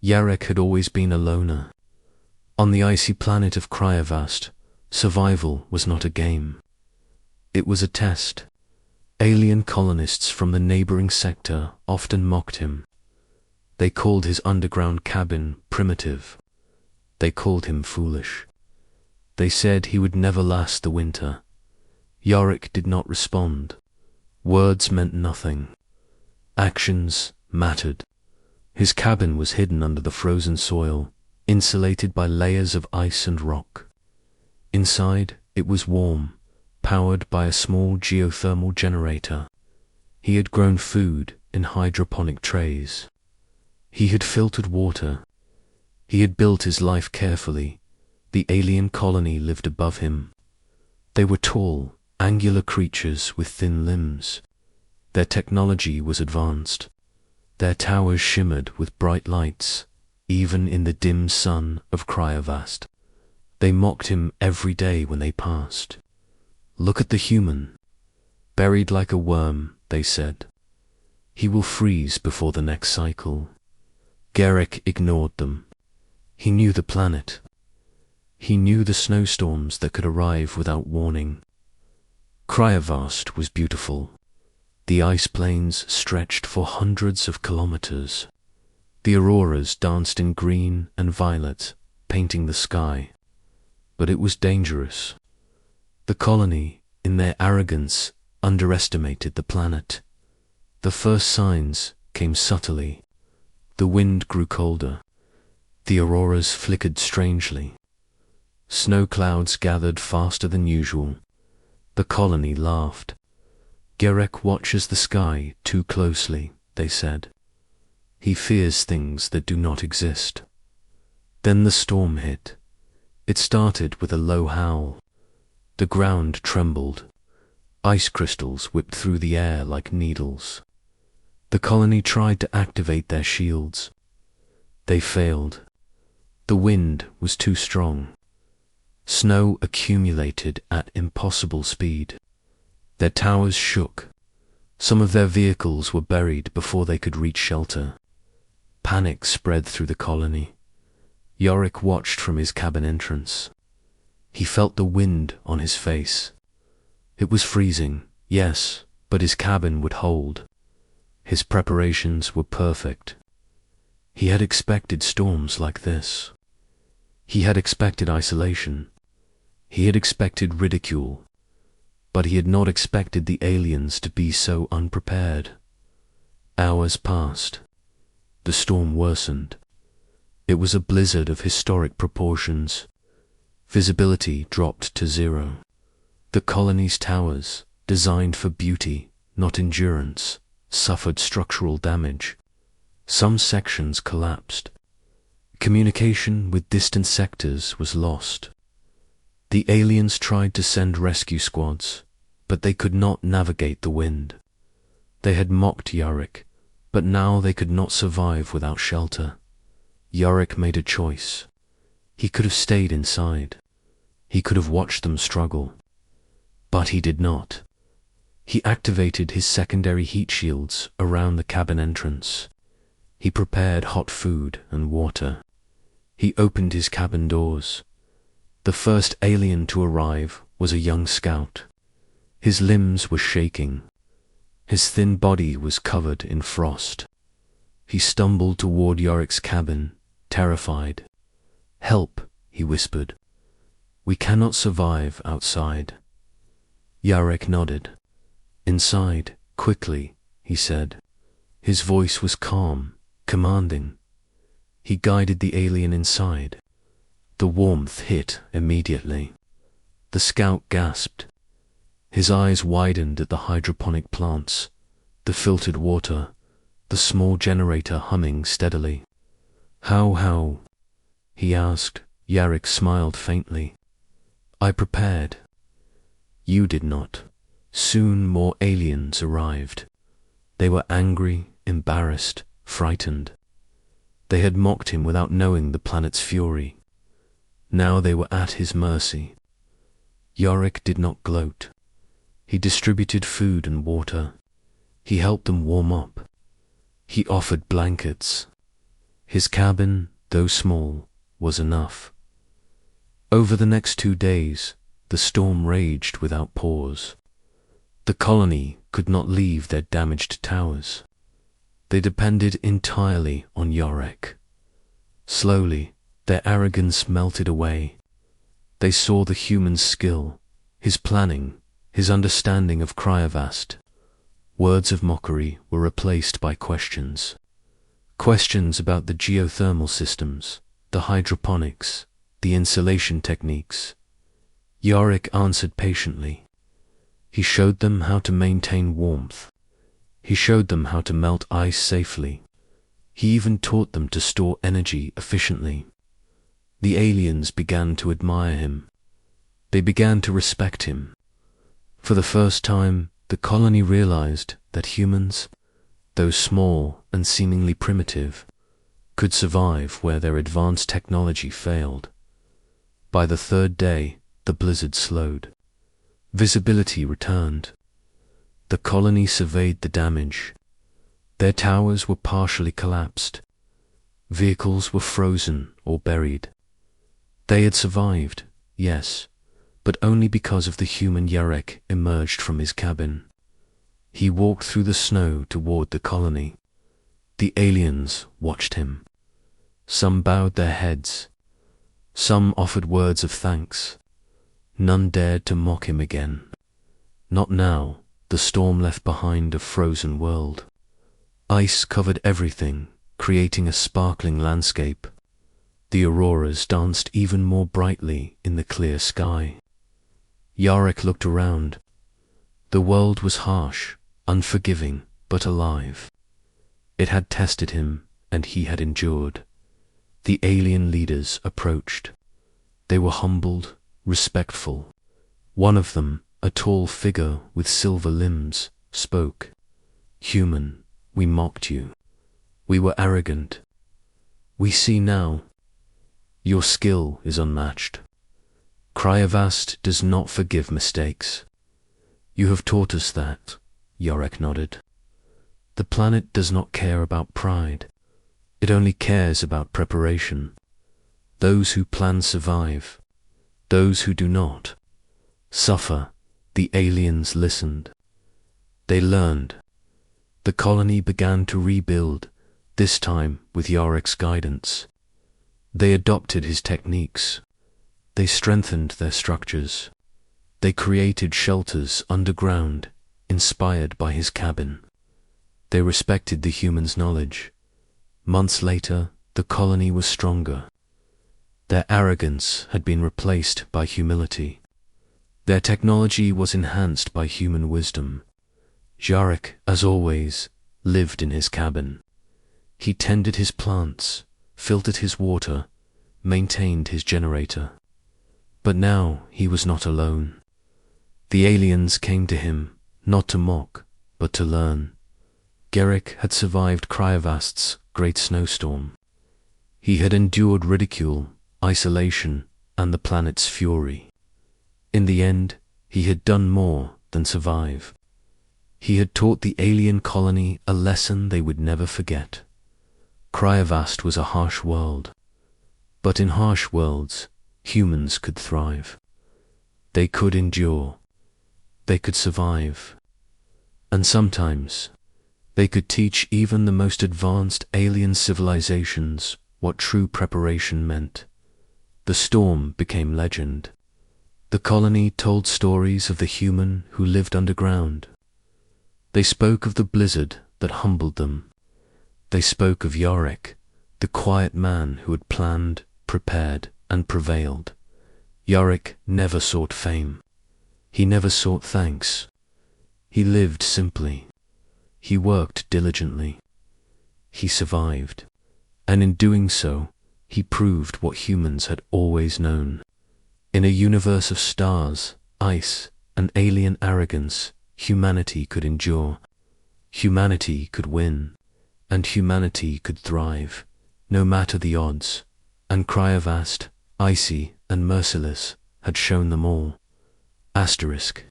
Yarek had always been a loner. On the icy planet of Cryovast, survival was not a game. It was a test. Alien colonists from the neighboring sector often mocked him. They called his underground cabin primitive. They called him foolish. They said he would never last the winter. Yarek did not respond. Words meant nothing. Actions mattered. His cabin was hidden under the frozen soil, insulated by layers of ice and rock. Inside, it was warm, powered by a small geothermal generator. He had grown food in hydroponic trays. He had filtered water. He had built his life carefully. The alien colony lived above him. They were tall, angular creatures with thin limbs. Their technology was advanced. Their towers shimmered with bright lights, even in the dim sun of Cryovast. They mocked him every day when they passed. Look at the human. Buried like a worm, they said. He will freeze before the next cycle. Garrick ignored them. He knew the planet. He knew the snowstorms that could arrive without warning. Cryovast was beautiful. The ice plains stretched for hundreds of kilometers. The auroras danced in green and violet, painting the sky. But it was dangerous. The colony, in their arrogance, underestimated the planet. The first signs came subtly. The wind grew colder. The auroras flickered strangely. Snow clouds gathered faster than usual. The colony laughed. Garrick watches the sky too closely, they said. He fears things that do not exist. Then the storm hit. It started with a low howl. The ground trembled. Ice crystals whipped through the air like needles. The colony tried to activate their shields. They failed. The wind was too strong. Snow accumulated at impossible speed. Their towers shook. Some of their vehicles were buried before they could reach shelter. Panic spread through the colony. Yorick watched from his cabin entrance. He felt the wind on his face. It was freezing, yes, but his cabin would hold. His preparations were perfect. He had expected storms like this. He had expected isolation. He had expected ridicule. But he had not expected the aliens to be so unprepared. Hours passed. The storm worsened. It was a blizzard of historic proportions. Visibility dropped to zero. The colony's towers, designed for beauty, not endurance, suffered structural damage. Some sections collapsed. Communication with distant sectors was lost. The aliens tried to send rescue squads, but they could not navigate the wind. They had mocked Yorick, but now they could not survive without shelter. Yorick made a choice. He could have stayed inside. He could have watched them struggle. But he did not. He activated his secondary heat shields around the cabin entrance. He prepared hot food and water. He opened his cabin doors. The first alien to arrive was a young scout. His limbs were shaking. His thin body was covered in frost. He stumbled toward Yorick's cabin, terrified. "Help," he whispered. "We cannot survive outside." Yorick nodded. "Inside, quickly," he said. His voice was calm, commanding. He guided the alien inside. The warmth hit immediately. The scout gasped. His eyes widened at the hydroponic plants, the filtered water, the small generator humming steadily. How? He asked. Yarick smiled faintly. "I prepared." "You did not." Soon more aliens arrived. They were angry, embarrassed, frightened. They had mocked him without knowing the planet's fury. Now they were at his mercy. Yorick did not gloat. He distributed food and water. He helped them warm up. He offered blankets. His cabin, though small, was enough. Over the next 2 days, the storm raged without pause. The colony could not leave their damaged towers. They depended entirely on Yarek. Slowly, their arrogance melted away. They saw the human's skill, his planning, his understanding of Cryovast. Words of mockery were replaced by questions. Questions about the geothermal systems, the hydroponics, the insulation techniques. Yarek answered patiently. He showed them how to maintain warmth. He showed them how to melt ice safely. He even taught them to store energy efficiently. The aliens began to admire him. They began to respect him. For the first time, the colony realized that humans, though small and seemingly primitive, could survive where their advanced technology failed. By the 3rd day, the blizzard slowed. Visibility returned. The colony surveyed the damage. Their towers were partially collapsed. Vehicles were frozen or buried. They had survived, yes, but only because of the human Yarek emerged from his cabin. He walked through the snow toward the colony. The aliens watched him. Some bowed their heads. Some offered words of thanks. None dared to mock him again. Not now. The storm left behind a frozen world. Ice covered everything, creating a sparkling landscape. The auroras danced even more brightly in the clear sky. Yarek looked around. The world was harsh, unforgiving, but alive. It had tested him, and he had endured. The alien leaders approached. They were humbled, respectful. One of them, a tall figure with silver limbs, spoke. "Human, we mocked you. We were arrogant. We see now. Your skill is unmatched. Cryovast does not forgive mistakes. You have taught us that," Yarek nodded. "The planet does not care about pride. It only cares about preparation. Those who plan survive. Those who do not suffer." The aliens listened. They learned. The colony began to rebuild, this time with Yarek's guidance. They adopted his techniques. They strengthened their structures. They created shelters underground, inspired by his cabin. They respected the human's knowledge. Months later, the colony was stronger. Their arrogance had been replaced by humility. Their technology was enhanced by human wisdom. Yarek, as always, lived in his cabin. He tended his plants, filtered his water, maintained his generator. But now he was not alone. The aliens came to him, not to mock, but to learn. Yarek had survived Cryovast's great snowstorm. He had endured ridicule, isolation, and the planet's fury. In the end, he had done more than survive. He had taught the alien colony a lesson they would never forget. Cryovast was a harsh world, but in harsh worlds, humans could thrive. They could endure. They could survive. And sometimes, they could teach even the most advanced alien civilizations what true preparation meant. The storm became legend. The colony told stories of the human who lived underground. They spoke of the blizzard that humbled them. They spoke of Yarek, the quiet man who had planned, prepared, and prevailed. Yarek never sought fame. He never sought thanks. He lived simply. He worked diligently. He survived. And in doing so, he proved what humans had always known. In a universe of stars, ice, and alien arrogance, humanity could endure. Humanity could win. And humanity could thrive, no matter the odds. And Cryovast, icy and merciless, had shown them all. Asterisk.